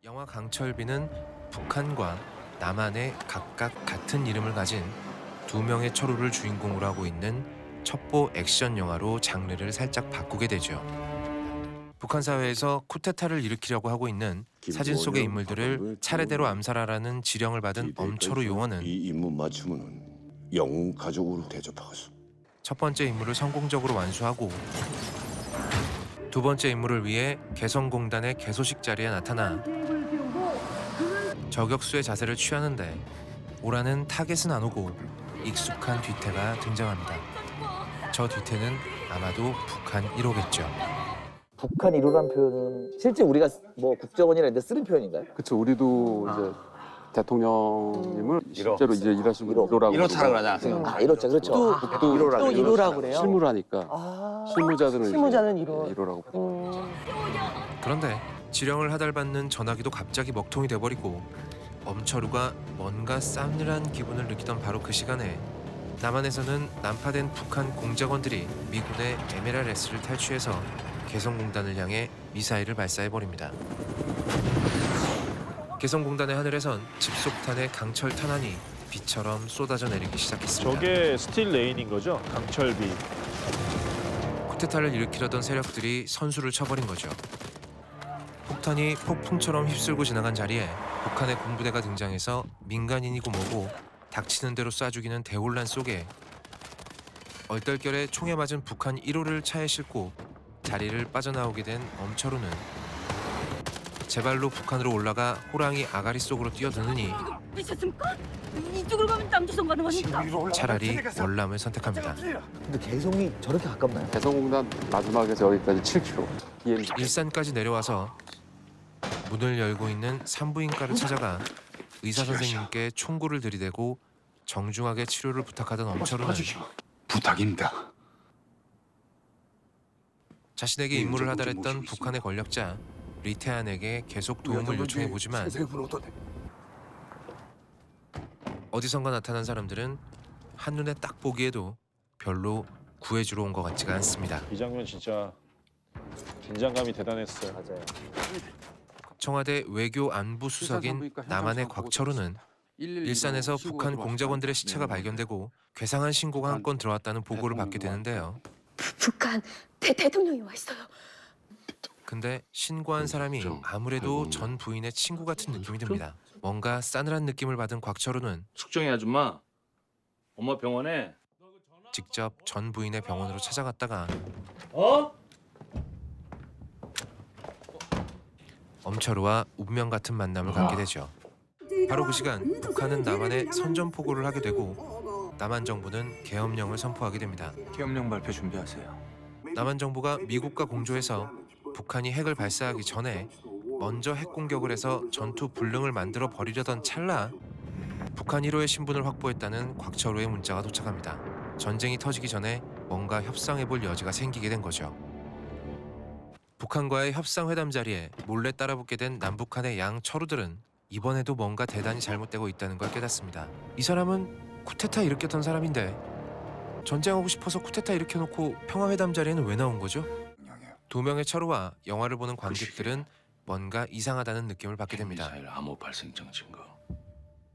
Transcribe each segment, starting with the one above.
영화 강철비는 북한과 남한의 각각 같은 이름을 가진 두 명의 철우를 주인공으로 하고 있는 첩보 액션 영화로 장르를 살짝 바꾸게 되죠. 북한 사회에서 쿠데타를 일으키려고 하고 있는 사진 속의 인물들을 차례대로 암살하라는 지령을 받은 엄철우 요원은 이 임무 맞추면은 영웅 가족으로 대접하겠어. 첫 번째 임무를 성공적으로 완수하고 두 번째 임무를 위해 개성공단의 개소식 자리에 나타나 저격수의 자세를 취하는데 오라는 타겟은 안 오고 익숙한 뒤태가 등장합니다. 저 뒤태는 아마도 북한 1호겠죠. 북한 1호란 표현은 실제 우리가 뭐 국정원이라 이런 데 쓰는 표현인가요? 그렇죠. 우리도 이제 대통령님을 실제로 이제 일하시고 1호라고 1호차라 그러냐. 1호자 그렇죠. 또 1호라고 그래요? 실무를 하니까 실무자들은 실무자는 이제 1호. 1호라고 부르죠. 그런데 지령을 하달받는 전화기도 갑자기 먹통이 돼버리고 엄철우가 뭔가 싸늘한 기분을 느끼던 바로 그 시간에 남한에서는 난파된 북한 공작원들이 미군의 MLRS를 탈취해서 개성공단을 향해 미사일을 발사해버립니다. 개성공단의 하늘에선 집속탄의 강철 탄환이 비처럼 쏟아져 내리기 시작했습니다. 저게 스틸 레인인 거죠? 강철비. 쿠데타를 일으키려던 세력들이 선수를 쳐버린 거죠. 폭탄이 폭풍처럼 휩쓸고 지나간 자리에 북한의 군부대가 등장해서 민간인이고 뭐고 닥치는 대로 쏴 죽이는 대혼란 속에 얼떨결에 총에 맞은 북한 1호를 차에 싣고 자리를 빠져나오게 된 엄철우는 제 발로 북한으로 올라가 호랑이 아가리 속으로 뛰어드느니 미쳤습니까? 이쪽으로 가면 남조선 가는 거니까. 차라리 월남을 선택합니다. 근데 개성이 저렇게 가깝나요? 개성공단 마지막에서 여기까지 7km. 비행기. 일산까지 내려와서 문을 열고 있는 산부인과를 찾아가 의사 선생님께 총구를 들이대고 정중하게 치료를 부탁하던 엄철우는 부탁입니다. 자신에게 임무를 하달했던 북한의 권력자 리태안에게 계속 도움을 요청해보지만 어디선가 나타난 사람들은 한눈에 딱 보기에도 별로 구해주러 온 것 같지가 않습니다. 이 장면 진짜 긴장감이 대단했어요. 맞아요. 청와대 외교안보수석인 남한의 곽철우는 일산에서 북한 공작원들의 시체가 발견되고 괴상한 신고가 한 건 들어왔다는 보고를 받게 되는데요. 북한 대통령이 와 있어요. 근데 신고한 사람이 아무래도 전 부인의 친구 같은 느낌이 듭니다. 뭔가 싸늘한 느낌을 받은 곽철우는 숙정이 아줌마, 엄마 병원에. 직접 전 부인의 병원으로 찾아갔다가 엄철우와 운명 같은 만남을 갖게 되죠. 바로 그 시간 북한은 남한에 선전포고를 하게 되고 남한 정부는 계엄령을 선포하게 됩니다. 계엄령 발표 준비하세요. 남한 정부가 미국과 공조해서 북한이 핵을 발사하기 전에 먼저 핵 공격을 해서 전투 불능을 만들어 버리려던 찰나 북한 1호의 신분을 확보했다는 곽철우의 문자가 도착합니다. 전쟁이 터지기 전에 뭔가 협상해볼 여지가 생기게 된 거죠. 북한과의 협상회담 자리에 몰래 따라붙게 된 남북한의 양 철우들은 이번에도 뭔가 대단히 잘못되고 있다는 걸 깨닫습니다. 이 사람은 쿠데타 일으켰던 사람인데 전쟁하고 싶어서 쿠데타 일으켜놓고 평화회담 자리에는 왜 나온 거죠? 두 명의 철우와 영화를 보는 관객들은 뭔가 이상하다는 느낌을 받게 됩니다. 미사일 암호 발생장 증거.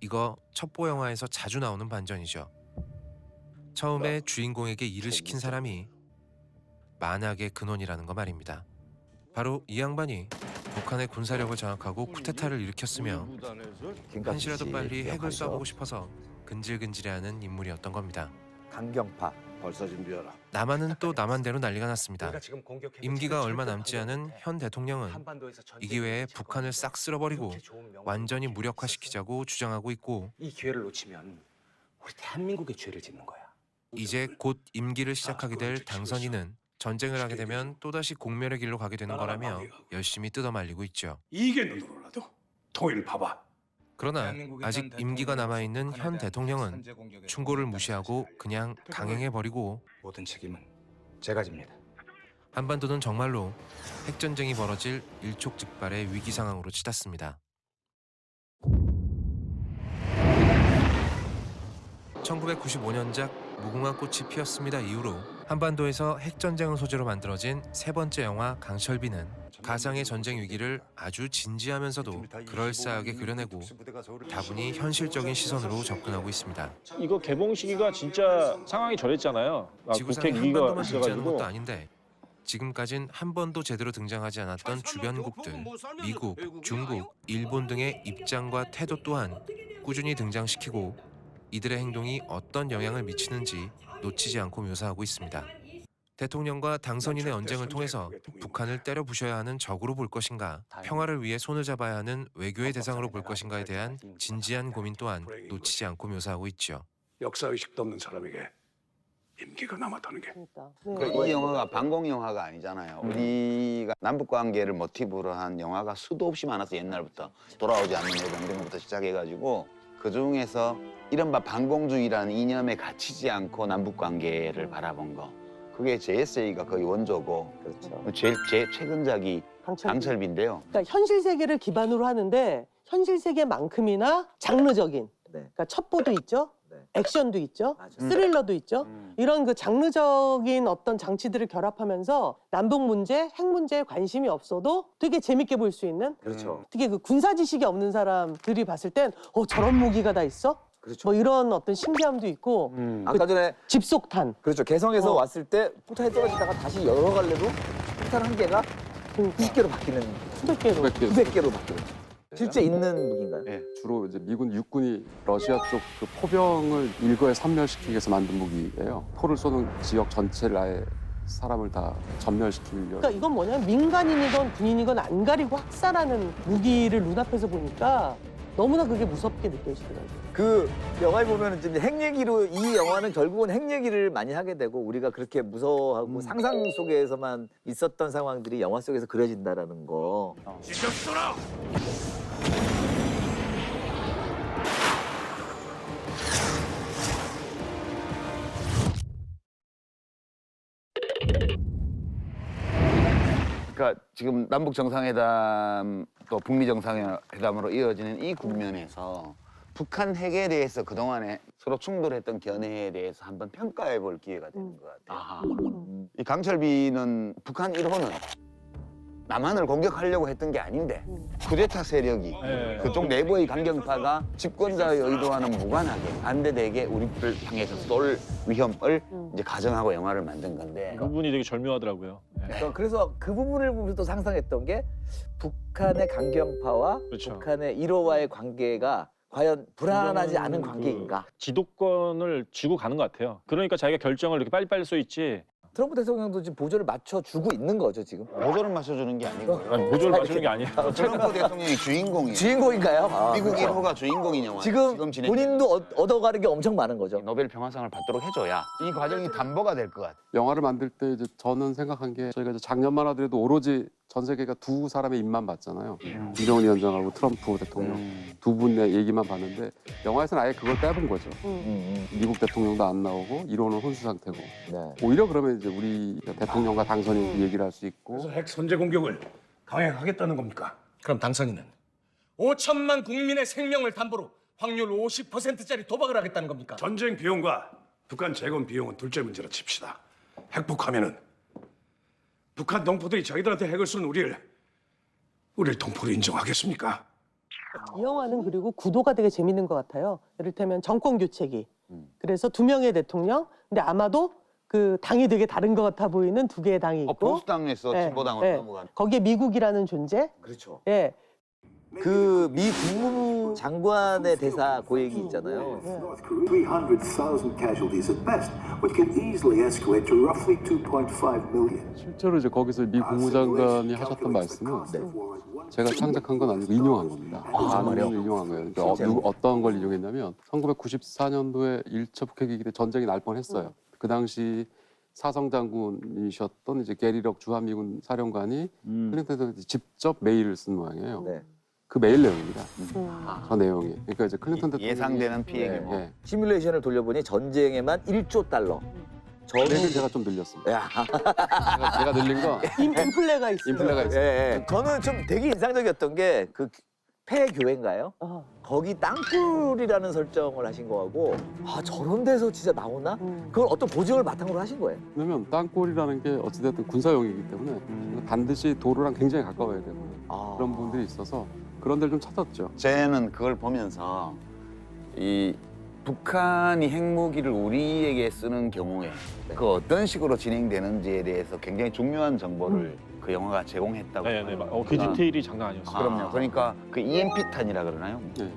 이거 첩보 영화에서 자주 나오는 반전이죠. 처음에 주인공에게 일을 시킨 사람이 만악의 근원이라는 거 말입니다. 바로 이 양반이 북한의 군사력을 장악하고 쿠데타를 일으켰으며 한시라도 빨리 핵을 쏴보고 싶어서 근질근질해하는 인물이었던 겁니다. 강경파. 발사 준비하라. 남한은 또 남한대로 난리가 났습니다. 임기가 얼마 남지 않은 현 대통령은 이 기회에 북한을 싹 쓸어버리고 완전히 무력화시키자고 주장하고 있고 이 기회를 놓치면 우리 대한민국의 죄를 짓는 거야. 이제 곧 임기를 시작하게 될 당선인은 전쟁을 하게 되면 또다시 공멸의 길로 가게 되는 거라며 열심히 뜯어말리고 있죠. 이게 눈으로라도 통일 봐봐. 그러나 아직 임기가 남아있는 현 대통령은 충고를 무시하고 그냥 강행해버리고 모든 책임은 제가 집니다. 한반도는 정말로 핵전쟁이 벌어질 일촉즉발의 위기 상황으로 치닫습니다. 1995년작 무궁화 꽃이 피었습니다 이후로 한반도에서 핵전쟁을 소재로 만들어진 세 번째 영화 강철비는 가상의 전쟁 위기를 아주 진지하면서도 그럴싸하게 그려내고 다분히 현실적인 시선으로 접근하고 있습니다. 이거 개봉 시기가 진짜 상황이 저랬잖아요. 지구상에 국회 한 위기가 번도만 등장하는 있어가지고. 것도 아닌데 지금까진 한 번도 제대로 등장하지 않았던 주변국들, 미국, 중국, 일본 등의 입장과 태도 또한 꾸준히 등장시키고 이들의 행동이 어떤 영향을 미치는지 놓치지 않고 묘사하고 있습니다. 대통령과 당선인의 언쟁을 통해서 북한을 때려 부셔야 하는 적으로 볼 것인가, 평화를 위해 손을 잡아야 하는 외교의 대상으로 볼 것인가에 대한 진지한 고민 또한 놓치지 않고 묘사하고 있죠. 역사의식도 없는 사람에게 임기가 남았다는 게 그러니까 이 영화가 반공 영화가 아니잖아요. 우리가 남북 관계를 모티브로 한 영화가 수도 없이 많아서 옛날부터 돌아오지 않는 여정 이런 것부터 시작해가지고 그 중에서 이른바 반공주의라는 이념에 갇히지 않고 남북 관계를 바라본 거. 그게 JSA가 거의 원조고 그렇죠. 제일 최근작이 강철비인데요. 그러니까 현실 세계를 기반으로 하는데 현실 세계만큼이나 장르적인 네. 그러니까 첩보도 있죠. 네. 액션도 있죠. 맞아요. 스릴러도 있죠. 이런 그 장르적인 어떤 장치들을 결합하면서 남북 문제, 핵 문제에 관심이 없어도 되게 재밌게 볼 수 있는 그렇죠. 특히 그 군사 지식이 없는 사람들이 봤을 땐 저런 무기가 다 있어? 그렇죠. 뭐 이런 어떤 신기함도 있고 아까 전에 집속탄 그렇죠. 개성에서 어. 왔을 때 폭탄이 떨어지다가 다시 열어갈래도 폭탄 한 개가 90개로 바뀌는, 수백 개로 900개로 바뀌는. 실제 있는 무기인가요? 네. 주로 이제 미군 육군이 러시아 쪽 그 포병을 일거에 섬멸시키기 위해서 만든 무기예요. 포를 쏘는 지역 전체를 아예 사람을 다 전멸시키려고. 그러니까 이건 뭐냐면 민간인이건 군인이건 안 가리고 학살하는 무기를 눈앞에서 보니까 너무나 그게 무섭게 느껴지더라고요. 그 영화에 보면은 이제 핵 얘기로, 이 영화는 결국은 핵 얘기를 많이 하게 되고 우리가 그렇게 무서워하고 상상 속에서만 있었던 상황들이 영화 속에서 그려진다라는 거. 그러니까 지금 남북 정상회담 또 북미 정상회담으로 이어지는 이 국면에서 북한 핵에 대해서 그동안에 서로 충돌했던 견해에 대해서 한번 평가해 볼 기회가 되는 것 같아요. 이 강철비는 북한 1호는 남한을 공격하려고 했던 게 아닌데 쿠데타 세력이 네. 그쪽 내부의 강경파가 집권자의 의도와는 무관하게 반대되게 우리를 향해서 쏠 위험을 이제 가정하고 영화를 만든 건데 그 부분이 되게 절묘하더라고요. 네. 그래서 그 부분을 보면서 또 상상했던 게 북한의 강경파와 그렇죠. 북한의 1호와의 관계가 과연 불안하지 이거는 않은 관계인가? 지도권을 쥐고 가는 것 같아요. 그러니까 자기가 결정을 이렇게 빨리빨리 써 있지. 트럼프 대통령도 지금 보조를 맞춰주고 있는 거죠, 지금? 보조를 맞춰주는 게 아니고 아니, 모조를 맞추는 게 아니에요. 트럼프 대통령이 주인공이에요. 주인공인가요? 아, 미국 그렇죠. 1호가 주인공인 영화. 지금 진행 본인도 얻어가는 게 엄청 많은 거죠. 노벨 평화상을 받도록 해줘야 이 과정이 담보가 될 것 같아요. 영화를 만들 때 이제 저는 생각한 게 저희가 이제 작년만 하더라도 오로지 전 세계가 두 사람의 입만 봤잖아요. 김정은 위원장하고 트럼프 대통령 두 분의 얘기만 봤는데 영화에서는 아예 그걸 빼본 거죠. 미국 대통령도 안 나오고 이론은 혼수 상태고 네. 오히려 그러면 이제 우리 대통령과 당선인 얘기를 할 수 있고 그래서 핵 선제 공격을 강행하겠다는 겁니까? 그럼 당선인은 5천만 국민의 생명을 담보로 확률 50%짜리 도박을 하겠다는 겁니까? 전쟁 비용과 북한 재건 비용은 둘째 문제로 칩시다. 핵폭하면은 북한 동포들이 자기들한테 핵을 쏜 우리를 동포로 인정하겠습니까? 이 영화는 그리고 구도가 되게 재밌는 것 같아요. 이를테면 정권 교체기. 그래서 두 명의 대통령. 근데 아마도 그 당이 되게 다른 것 같아 보이는 두 개의 당이 있고. 보수당에서 예, 진보당으로 예. 넘어가는. 거기에 미국이라는 존재. 그렇죠. 예. 그 미 국무부 장관의 대사 고얘기 있잖아요. 300,000 casualties at best, which can easily escalate to roughly 2.5 million. 실제로 이제 거기서 미 국무장관이 하셨던 말씀은 제가 창작한 건 아니고 인용한 겁니다. 정말요? 인용한 거예요. 그러니까 어떤 걸 인용했냐면 1994년도에 1차 북핵위기 때 전쟁이 날 뻔했어요. 그 당시 사성 장군이셨던 이제 게리럭 주한미군 사령관이 클린턴한테 직접 메일을 쓴 모양이에요. 네. 그 메일 내용입니다. 저 내용이. 그러니까 이제 클린턴 대통령이 예상되는 피해 규모. 예. 시뮬레이션을 돌려보니 전쟁에만 1조 달러. 내일 제가 좀 늘렸습니다. 야, 제가 늘린 거 인플레가 있어요. 인플레가 있어요. 예, 예. 저는 좀 되게 인상적이었던 게 그 폐교회인가요? 거기 땅굴이라는 설정을 하신 거하고 아 저런 데서 진짜 나오나? 그걸 어떤 보증을 바탕으로 하신 거예요? 왜냐면 땅굴이라는 게 어찌됐든 군사용이기 때문에 반드시 도로랑 굉장히 가까워야 되고 그런 부분들이 있어서 그런 데를 좀 찾았죠. 저는 그걸 보면서 이 북한이 핵무기를 우리에게 쓰는 경우에 그 어떤 식으로 진행되는지에 대해서 굉장히 중요한 정보를 그 영화가 제공했다고. 네네. 그 디테일이 장난 아니었어요. 그럼요. 그러니까 그 EMP탄이라 그러나요? 네.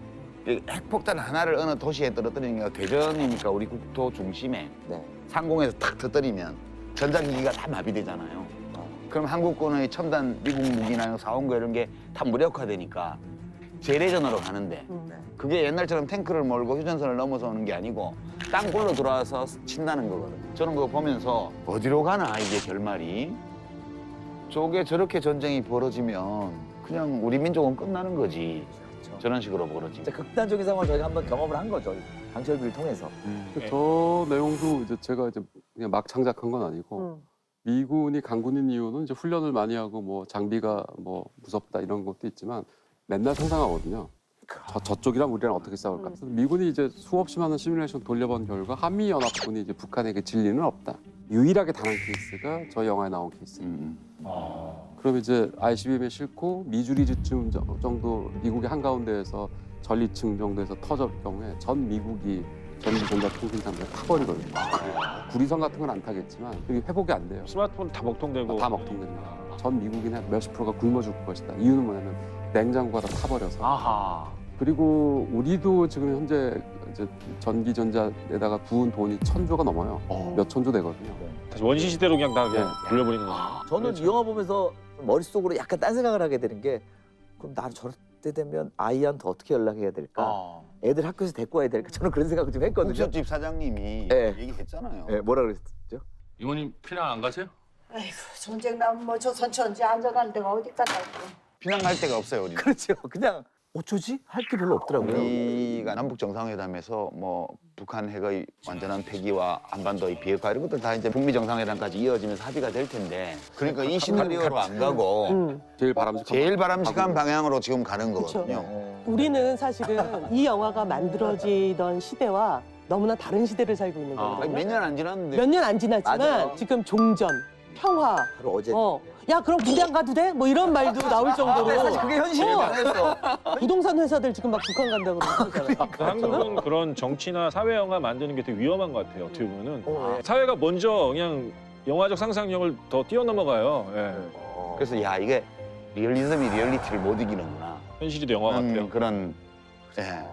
이 핵폭탄 하나를 어느 도시에 떨어뜨리는 게 대전이니까 우리 국토 중심에 상공에서 탁 터뜨리면 전자기기가 다 마비되잖아요. 그럼 한국군의 첨단 미국 무기나 사온 거 이런 게 다 무력화되니까 재래전으로 가는데 그게 옛날처럼 탱크를 몰고 휴전선을 넘어서 오는 게 아니고 땅굴로 들어와서 친다는 거거든요. 저는 그거 보면서 어디로 가나 이게 결말이. 저게 저렇게 전쟁이 벌어지면 그냥 우리 민족은 끝나는 거지. 저런 식으로 벌어지면. 진짜 극단적인 상황을 저희가 한번 경험을 한 거죠. 강철비를 통해서. 저 내용도 이제 제가 이제 그냥 막 창작한 건 아니고 미군이 강군인 이유는 이제 훈련을 많이 하고 뭐 장비가 뭐 무섭다 이런 것도 있지만 맨날 상상하거든요. 저쪽이랑 우리랑 어떻게 싸울까? 그래서 미군이 이제 수없이 많은 시뮬레이션 돌려본 결과 한미연합군이 이제 북한에게 질 리는 없다. 유일하게 단 한 케이스가 저 영화에 나온 케이스입니다. 그럼 이제 ICBM에 싣고 미주리즈쯤 정도 미국의 한가운데에서 전리층 정도에서 터질 경우에 전 미국이 전기 전자통신장비가 타버리거든요. 구리선 같은 건 안 타겠지만 그게 회복이 안 돼요. 스마트폰 다 먹통되고. 다 먹통됩니다. 전 미국인의 몇십 프로가 굶어 죽을 것이다. 이유는 뭐냐면 냉장고가 다 타버려서. 그리고 우리도 지금 현재 이제 전기 전자에다가 부은 돈이 1,000조가 넘어요. 몇 천조 되거든요. 다시 원시 시대로 그냥 다 그냥 돌려버리는 거예요. 저는 이 영화 보면서 머릿속으로 약간 딴 생각을 하게 되는 게 그럼 난 저럴 때 되면 아이한테 어떻게 연락해야 될까? 애들 학교에서 데리고 와야 될까? 저는 그런 생각을 좀 했거든요. 국수집 사장님이 네. 얘기했잖아요. 네, 뭐라 그랬죠? 이모님 피난 안 가세요? 아이고 전쟁 나면 뭐 조선천지 안전한 데가 어디가 다 있고. 피난 갈 데가 없어요, 우리. 그렇죠. 그냥 어쩌지? 할 게 별로 없더라고요. 우리가 남북 정상회담에서 뭐 북한 핵의 완전한 폐기와 한반도의 비핵화 이런 것들 다 이제 북미 정상회담까지 이어지면서 합의가 될 텐데 그러니까 이 시나리오로 안 가고 제일 바람직한 방향으로 지금 가는 거거든요. 우리는 사실은 이 영화가 만들어지던 시대와 너무나 다른 시대를 살고 있는 거거든요. 몇 년 안 지났는데. 몇 년 안 지났지만 맞아요. 지금 종전, 평화. 바로 어제. 야 그럼 군대 안 가도 돼? 뭐 이런 말도 나올 정도로. 사실 그게 현실에 반했어. 부동산 회사들 지금 막 북한 간다고 그러잖아요. 한국은 그런 정치나 사회 영화 만드는 게 되게 위험한 것 같아요. 어떻게 보면은 네. 사회가 먼저 그냥 영화적 상상력을 더 뛰어넘어가요. 예. 그래서 야 이게 리얼리즘이 리얼리티를 못 이기는구나. 현실이 도 영화 같아요. 그런 예.